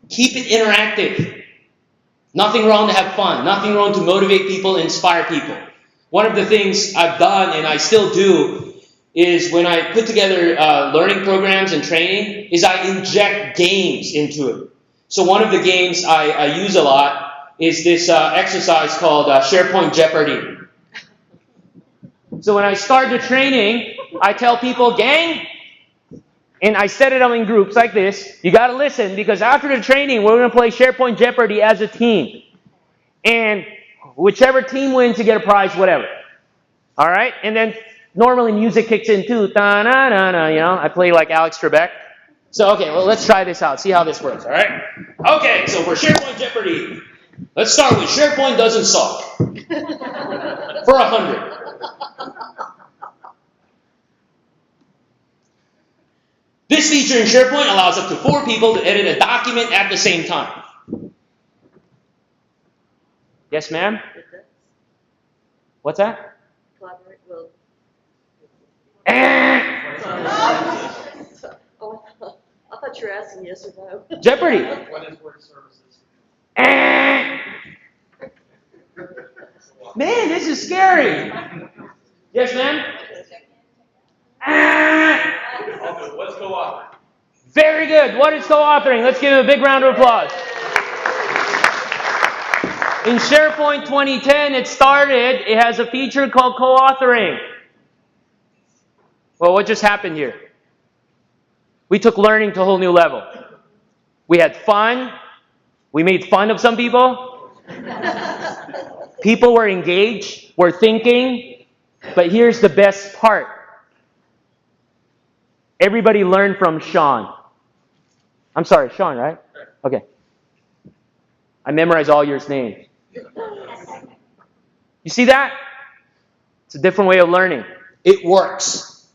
S1: Keep it interactive. Nothing wrong to have fun. Nothing wrong to motivate people, inspire people. One of the things I've done, and I still do, is when I put together learning programs and training, is I inject games into it. So one of the games I use a lot is this exercise called SharePoint Jeopardy. So when I start the training, I tell people, gang, and I set it up in groups like this. You got to listen, because after the training, we're going to play SharePoint Jeopardy as a team. And whichever team wins, you get a prize, whatever. All right? And then normally music kicks in too. Da-na-na-na, I play like Alex Trebek. So, okay, well, let's try this out. See how this works, all right? Okay, so for SharePoint Jeopardy, let's start with SharePoint doesn't suck. For 100. This feature in SharePoint allows up to 4 people to edit a document at the same time. Yes, ma'am? What's that?
S6: Collaborate will. Oh, I thought you were asking yes or no.
S1: Jeopardy.
S7: What is word services?
S1: Man, this is scary. Yes, ma'am?
S7: What's co-authoring?
S1: Very good. What is co-authoring? Let's give him a big round of applause. In SharePoint 2010, it has a feature called co-authoring. Well, what just happened here? We took learning to a whole new level. We had fun. We made fun of some people. People were engaged, were thinking. But here's the best part. Everybody learned from Sean. I'm sorry, Sean, right? Okay. I memorized all your names. You see that? It's a different way of learning. It works.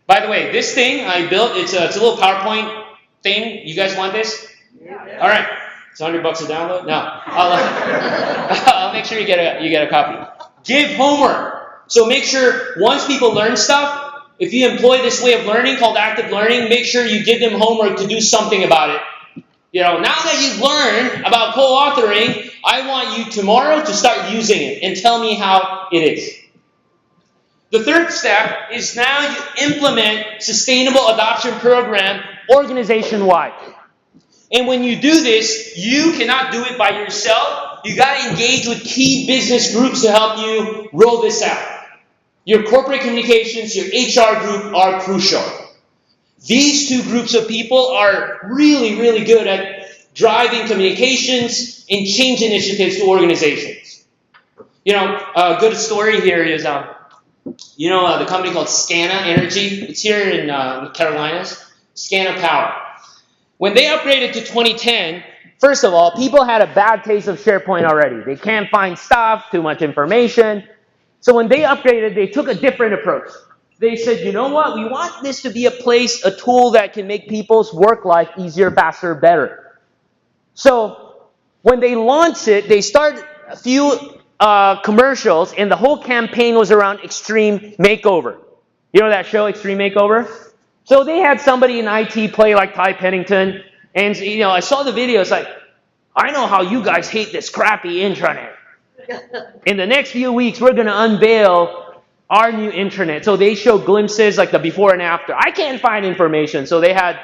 S1: By the way, this thing I built, it's a little PowerPoint thing. You guys want this? Yeah. All right. It's $100 a download? No. I'll make sure you get a copy. Give homework. So make sure once people learn stuff, if you employ this way of learning called active learning, make sure you give them homework to do something about it. Now that you've learned about co-authoring, I want you tomorrow to start using it and tell me how it is. The third step is now you implement sustainable adoption program organization-wide. And when you do this, you cannot do it by yourself. You got to engage with key business groups to help you roll this out. Your corporate communications, your HR group are crucial. These two groups of people are really, really good at driving communications and change initiatives to organizations. A good story here is, the company called Scana Energy. It's here in the Carolinas. Scana Power. When they upgraded to 2010, first of all, people had a bad taste of SharePoint already. They can't find stuff, too much information. So when they upgraded, they took a different approach. They said, you know what? We want this to be a tool that can make people's work life easier, faster, better. So when they launched it, they started a few commercials, and the whole campaign was around Extreme Makeover. You know that show, Extreme Makeover? So they had somebody in IT play like Ty Pennington, and I saw the video. It's like, I know how you guys hate this crappy intranet. In the next few weeks, we're going to unveil our new intranet. So they show glimpses like the before and after. I can't find information. So they had,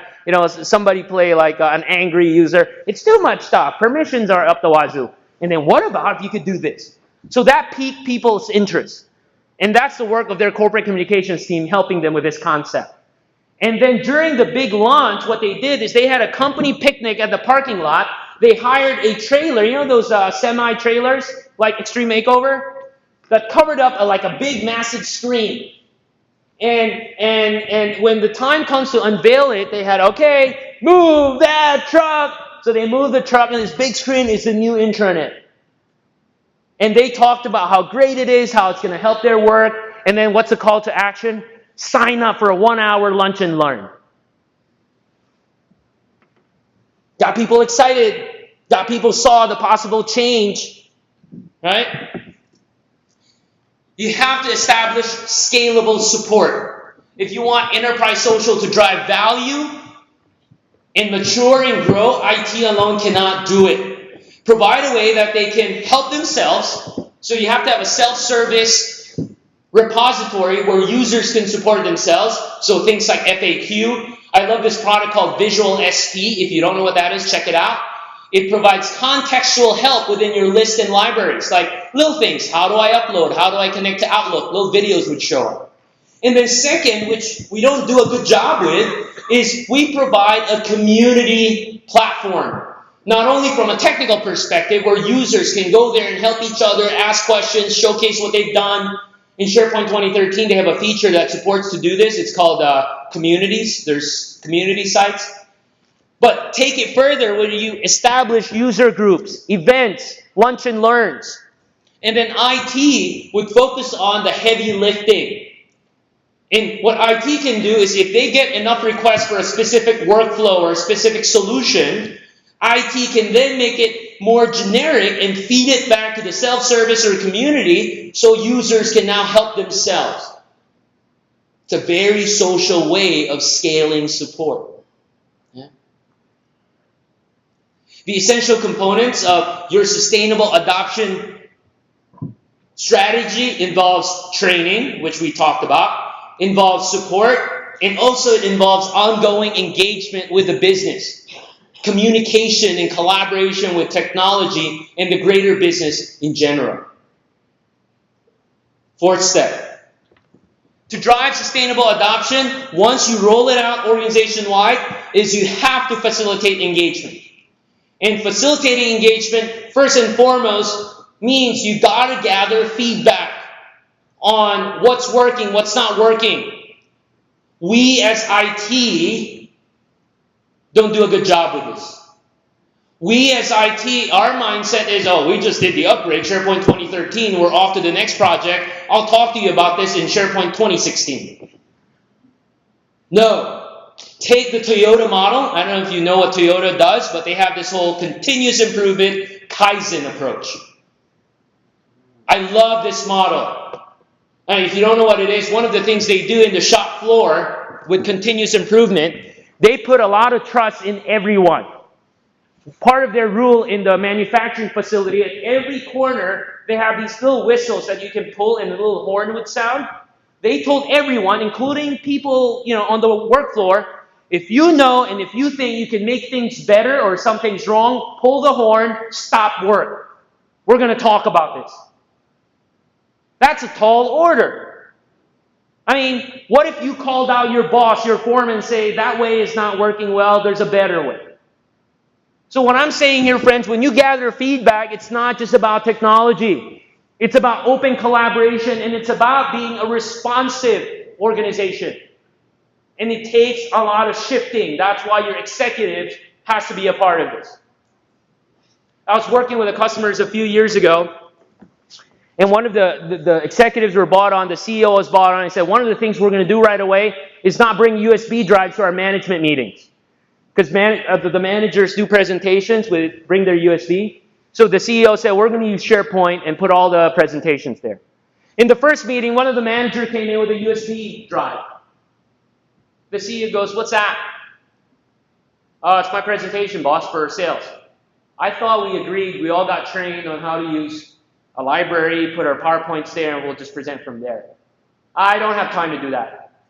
S1: somebody play like an angry user. It's too much stuff. Permissions are up the wazoo. And then what about if you could do this? So that piqued people's interest. And that's the work of their corporate communications team helping them with this concept. And then during the big launch, what they did is they had a company picnic at the parking lot. They hired a trailer, those semi-trailers, like Extreme Makeover, that covered up like a big, massive screen. And when the time comes to unveil it, they had, okay, move that truck. So they moved the truck, and this big screen is the new intranet. And they talked about how great it is, how it's going to help their work. And then what's the call to action? Sign up for a 1-hour lunch and learn. Got people excited. Got people saw the possible change. Right? You have to establish scalable support. If you want enterprise social to drive value and mature and grow, IT alone cannot do it. Provide a way that they can help themselves. So you have to have a self-service repository where users can support themselves. So things like FAQ. I love this product called Visual SP. If you don't know what that is, check it out. It provides contextual help within your list and libraries, like little things. How do I upload? How do I connect to Outlook? Little videos would show up. And then second, which we don't do a good job with, is we provide a community platform. Not only from a technical perspective, where users can go there and help each other, ask questions, showcase what they've done. In SharePoint 2013, they have a feature that supports to do this. It's called Communities. There's community sites. But take it further when you establish user groups, events, lunch and learns. And then IT would focus on the heavy lifting. And what IT can do is if they get enough requests for a specific workflow or a specific solution, IT can then make it more generic and feed it back to the self-service or community so users can now help themselves. It's a very social way of scaling support. Yeah? The essential components of your sustainable adoption strategy involves training, which we talked about, involves support, and also it involves ongoing engagement with the business, communication and collaboration with technology and the greater business in general. Fourth step, to drive sustainable adoption, once you roll it out organization-wide, is you have to facilitate engagement. And facilitating engagement, first and foremost, means you got to gather feedback on what's working, what's not working. We as IT don't do a good job with this. We as IT, our mindset is, oh, we just did the upgrade, SharePoint 2013, we're off to the next project. I'll talk to you about this in SharePoint 2016. No. Take the Toyota model. I don't know if you know what Toyota does, but they have this whole continuous improvement Kaizen approach. I love this model. And if you don't know what it is, one of the things they do in the shop floor with continuous improvement, they put a lot of trust in everyone. Part of their rule in the manufacturing facility, at every corner, they have these little whistles that you can pull and a little horn would sound. They told everyone, including people, on the work floor, if you know and if you think you can make things better or something's wrong, pull the horn, stop work. We're going to talk about this. That's a tall order. I mean, what if you called out your boss, your foreman, and say, that way is not working well, there's a better way. So what I'm saying here, friends, when you gather feedback, it's not just about technology. It's about open collaboration, and it's about being a responsive organization. And it takes a lot of shifting. That's why your executive has to be a part of this. I was working with the customers a few years ago, and one of the executives were bought on, the CEO was bought on, and said, one of the things we're going to do right away is not bring USB drives to our management meetings. Because the managers do presentations, bring their USB. So the CEO said, we're going to use SharePoint and put all the presentations there. In the first meeting, one of the managers came in with a USB drive. The CEO goes, what's that? It's my presentation, boss, for sales. I thought we agreed, we all got trained on how to use a library, put our PowerPoints there, and we'll just present from there. I don't have time to do that.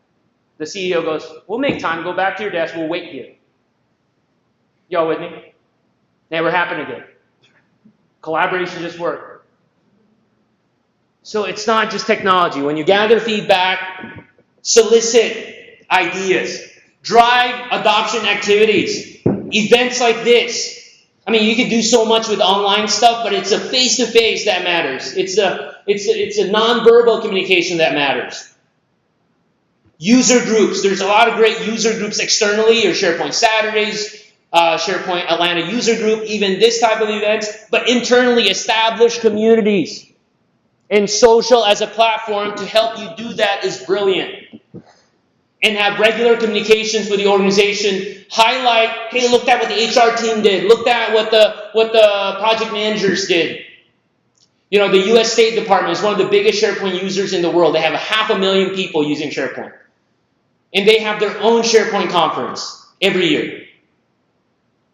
S1: The CEO goes, we'll make time, go back to your desk, we'll wait here. Y'all with me? Never happened again. Collaboration just worked. So it's not just technology. When you gather feedback, solicit ideas, drive adoption activities, events like this. I mean, you can do so much with online stuff, but it's a face-to-face that matters. It's a non-verbal communication that matters. User groups. There's a lot of great user groups externally, or SharePoint Saturdays, SharePoint Atlanta user group, even this type of events, but internally established communities. And social as a platform to help you do that is brilliant. And have regular communications with the organization. Highlight, hey, look at what the HR team did. Look at what the project managers did. The U.S. State Department is one of the biggest SharePoint users in the world. They have 500,000 people using SharePoint. And they have their own SharePoint conference every year.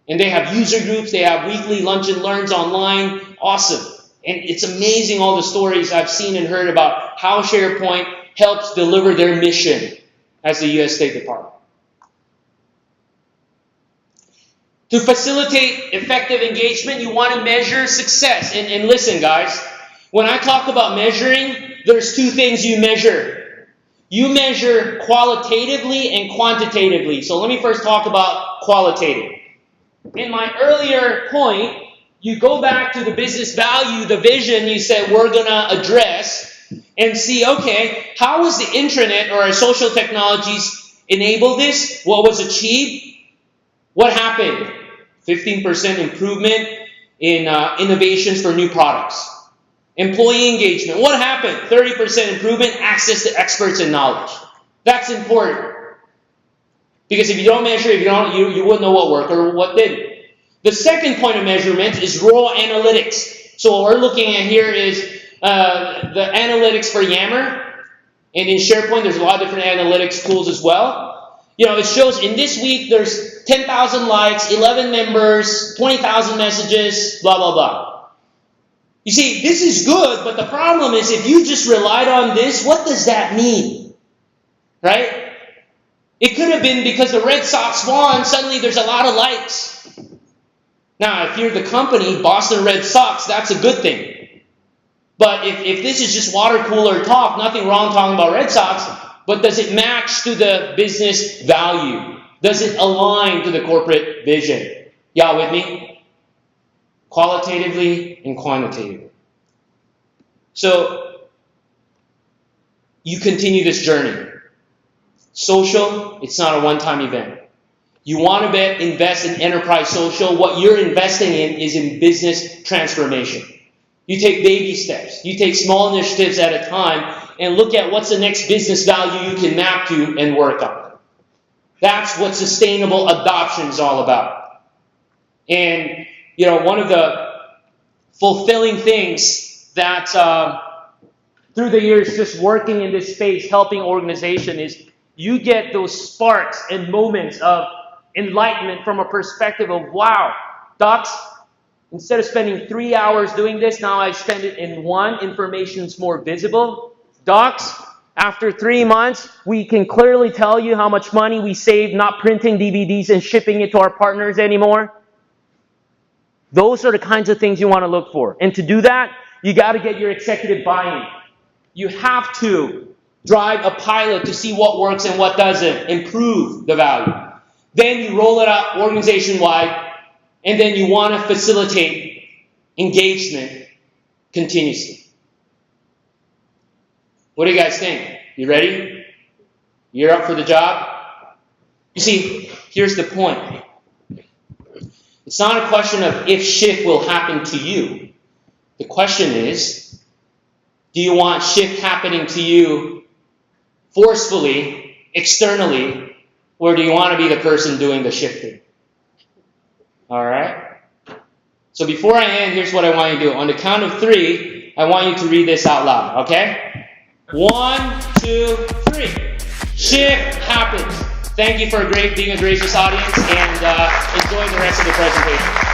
S1: And they have user groups. They have weekly lunch and learns online. Awesome. And it's amazing all the stories I've seen and heard about how SharePoint helps deliver their mission as the U.S. State Department. To facilitate effective engagement, you want to measure success. And listen, guys, when I talk about measuring, there's two things you measure. You measure qualitatively and quantitatively. So let me first talk about qualitative. In my earlier point, you go back to the business value, the vision you said we're going to address, and see, okay, how was the intranet or our social technologies enable this? What was achieved? What happened? 15% improvement in innovations for new products. Employee engagement. What happened? 30% improvement, access to experts and knowledge. That's important. Because if you don't measure, you wouldn't know what worked or what didn't. The second point of measurement is raw analytics. So what we're looking at here is the analytics for Yammer. And in SharePoint, there's a lot of different analytics tools as well. It shows in this week, there's 10,000 likes, 11 members, 20,000 messages, blah, blah, blah. You see, this is good, but the problem is if you just relied on this, what does that mean? Right? It could have been because the Red Sox won, suddenly there's a lot of likes. Now, if you're the company, Boston Red Sox, that's a good thing. But if this is just water cooler talk, nothing wrong talking about Red Sox, but does it match to the business value? Does it align to the corporate vision? Y'all with me? Qualitatively and quantitatively. So, you continue this journey. Social, it's not a one-time event. You want to invest in enterprise social. What you're investing in is in business transformation. You take baby steps. You take small initiatives at a time and look at what's the next business value you can map to and work on. That's what sustainable adoption is all about. And, one of the fulfilling things that through the years just working in this space, helping organization, is you get those sparks and moments of enlightenment from a perspective of, wow, docs, instead of spending 3 hours doing this, now I spend it in one. Information's more visible. Docs, after 3 months, we can clearly tell you how much money we saved not printing DVDs and shipping it to our partners anymore. Those are the kinds of things you want to look for. And to do that, you got to get your executive buy-in. You have to drive a pilot to see what works and what doesn't, improve the value. Then you roll it out organization-wide, and then you want to facilitate engagement continuously. What do you guys think? You ready? You're up for the job? You see, here's the point. It's not a question of if shift will happen to you. The question is, do you want shift happening to you forcefully, externally, or do you want to be the person doing the shifting? All right? So before I end, here's what I want you to do. On the count of 3, I want you to read this out loud, okay? 1, 2, 3. Shift happens. Thank you for being a gracious audience, and enjoy the rest of the presentation.